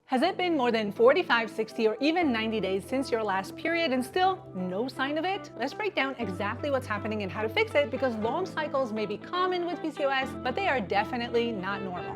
Has it been more than 45, 60, or even 90 days since your last period and still no sign of it? Let's break down exactly what's happening and how to fix it, because long cycles may be common with PCOS, but they are definitely not normal.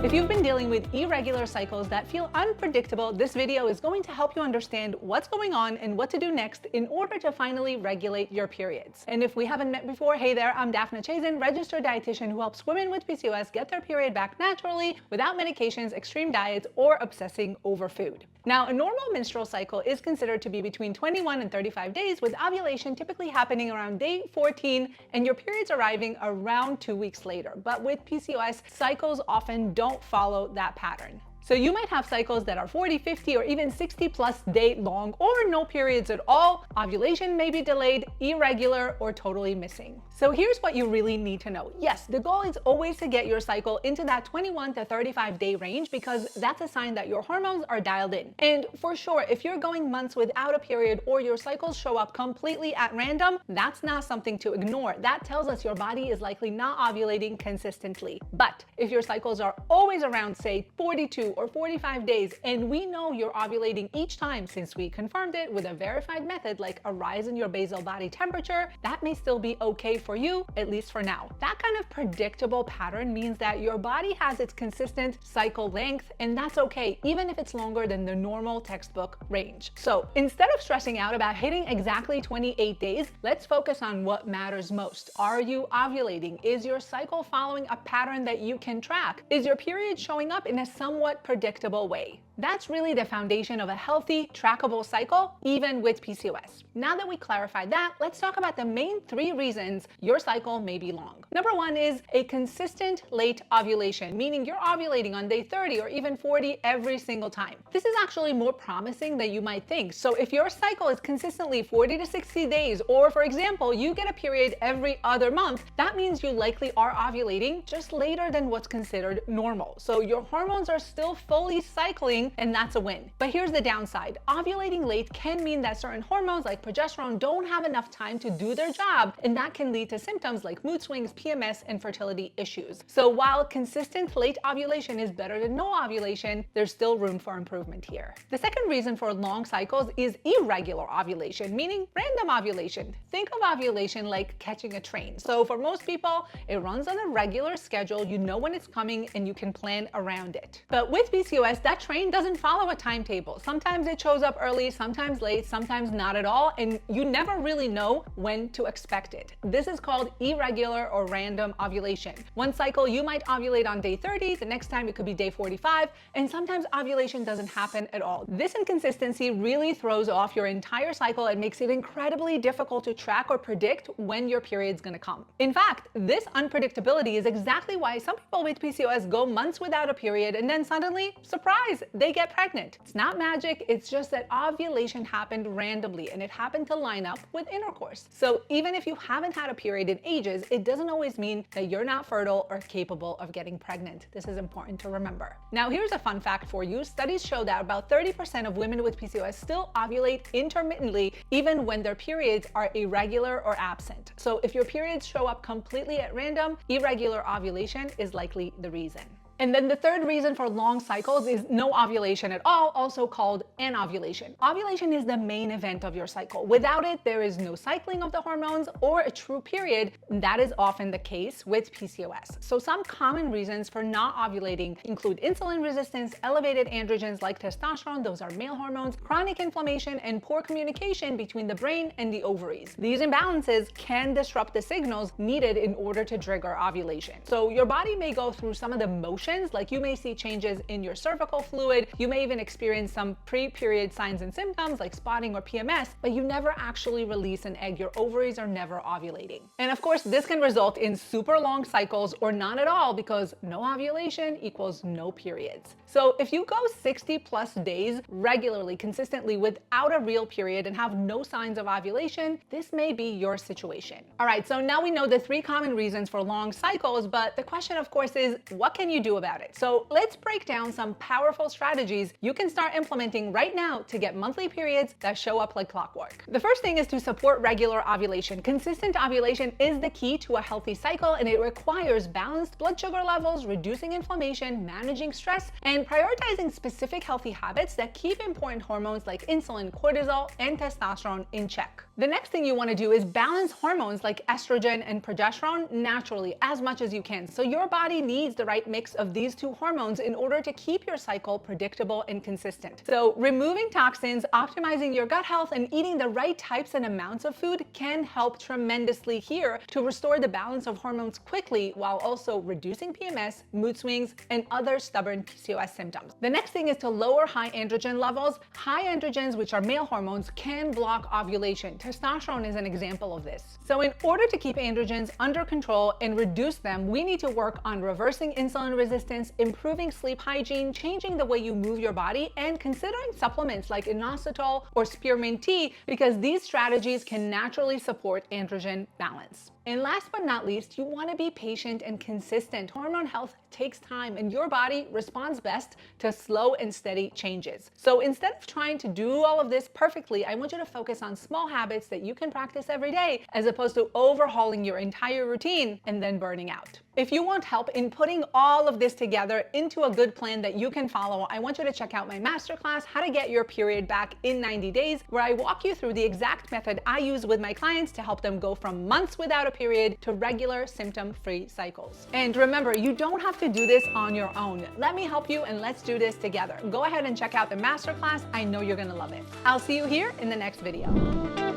If you've been dealing with irregular cycles that feel unpredictable, this video is going to help you understand what's going on and what to do next in order to finally regulate your periods. And if we haven't met before, hey there, I'm Daphna Chazen, registered dietitian who helps women with PCOS get their period back naturally without medications, extreme diets, or obsessing over food. Now, a normal menstrual cycle is considered to be between 21 and 35 days, with ovulation typically happening around day 14 and your periods arriving around 2 weeks later. But with PCOS, cycles often don't follow that pattern. So you might have cycles that are 40, 50, or even 60 plus day long, or no periods at all. Ovulation may be delayed, irregular, or totally missing. So here's what you really need to know. Yes, the goal is always to get your cycle into that 21 to 35 day range, because that's a sign that your hormones are dialed in. And for sure, if you're going months without a period or your cycles show up completely at random, that's not something to ignore. That tells us your body is likely not ovulating consistently. But if your cycles are always around, say, 42 or 45 days, and we know you're ovulating each time since we confirmed it with a verified method like a rise in your basal body temperature, that may still be okay for you, at least for now. That kind of predictable pattern means that your body has its consistent cycle length, and that's okay, even if it's longer than the normal textbook range. So instead of stressing out about hitting exactly 28 days, let's focus on what matters most. Are you ovulating? Is your cycle following a pattern that you can track? Is your period showing up in a somewhat predictable way? That's really the foundation of a healthy, trackable cycle, even with PCOS. Now that we clarified that, let's talk about the main 3 reasons your cycle may be long. Number 1 is a consistent late ovulation, meaning you're ovulating on day 30 or even 40 every single time. This is actually more promising than you might think. So if your cycle is consistently 40 to 60 days, or for example, you get a period every other month, that means you likely are ovulating just later than what's considered normal. So your hormones are still fully cycling, and that's a win. But here's the downside. Ovulating late can mean that certain hormones like progesterone don't have enough time to do their job, and that can lead to symptoms like mood swings, PMS, and fertility issues. So while consistent late ovulation is better than no ovulation, there's still room for improvement here. The second reason for long cycles is irregular ovulation, meaning random ovulation. Think of ovulation like catching a train. So for most people, it runs on a regular schedule. You know when it's coming and you can plan around it. But with PCOS, that train doesn't follow a timetable. Sometimes it shows up early, sometimes late, sometimes not at all, and you never really know when to expect it. This is called irregular or random ovulation. One cycle you might ovulate on day 30, the next time it could be day 45, and sometimes ovulation doesn't happen at all. This inconsistency really throws off your entire cycle and makes it incredibly difficult to track or predict when your period's gonna come. In fact, this unpredictability is exactly why some people with PCOS go months without a period and then suddenly, surprise, they get pregnant. It's not magic, it's just that ovulation happened randomly and it happened to line up with intercourse. So even if you haven't had a period in ages, it doesn't always mean that you're not fertile or capable of getting pregnant. This is important to remember. Now here's a fun fact for you. Studies show that about 30% of women with PCOS still ovulate intermittently even when their periods are irregular or absent. So if your periods show up completely at random, irregular ovulation is likely the reason. And then the third reason for long cycles is no ovulation at all, also called anovulation. Ovulation is the main event of your cycle. Without it, there is no cycling of the hormones or a true period. That is often the case with PCOS. So some common reasons for not ovulating include insulin resistance, elevated androgens like testosterone, those are male hormones, chronic inflammation, and poor communication between the brain and the ovaries. These imbalances can disrupt the signals needed in order to trigger ovulation. So your body may go through some of the motions, like you may see changes in your cervical fluid, you may even experience some pre-period signs and symptoms like spotting or PMS, but you never actually release an egg. Your ovaries are never ovulating. And of course, this can result in super long cycles or none at all, because no ovulation equals no periods. So if you go 60 plus days regularly, consistently without a real period and have no signs of ovulation, this may be your situation. All right, so now we know the 3 common reasons for long cycles, but the question of course is, what can you do about it. So let's break down some powerful strategies you can start implementing right now to get monthly periods that show up like clockwork. The first thing is to support regular ovulation. Consistent ovulation is the key to a healthy cycle, and it requires balanced blood sugar levels, reducing inflammation, managing stress, and prioritizing specific healthy habits that keep important hormones like insulin, cortisol, and testosterone in check. The next thing you want to do is balance hormones like estrogen and progesterone naturally as much as you can. So your body needs the right mix of these two hormones in order to keep your cycle predictable and consistent. So removing toxins, optimizing your gut health, and eating the right types and amounts of food can help tremendously here to restore the balance of hormones quickly while also reducing PMS, mood swings, and other stubborn PCOS symptoms. The next thing is to lower high androgen levels. High androgens, which are male hormones, can block ovulation. Testosterone is an example of this. So in order to keep androgens under control and reduce them, we need to work on reversing insulin resistance, improving sleep hygiene, changing the way you move your body, and considering supplements like inositol or spearmint tea, because these strategies can naturally support androgen balance. And last but not least, you want to be patient and consistent. Hormone health takes time, and your body responds best to slow and steady changes. So instead of trying to do all of this perfectly, I want you to focus on small habits that you can practice every day, as opposed to overhauling your entire routine and then burning out. If you want help in putting all of this together into a good plan that you can follow, I want you to check out my masterclass, How to Get Your Period Back in 90 Days, where I walk you through the exact method I use with my clients to help them go from months without a period to regular symptom-free cycles. And remember, you don't have to do this on your own. Let me help you, and let's do this together. Go ahead and check out the masterclass. I know you're gonna love it. I'll see you here in the next video.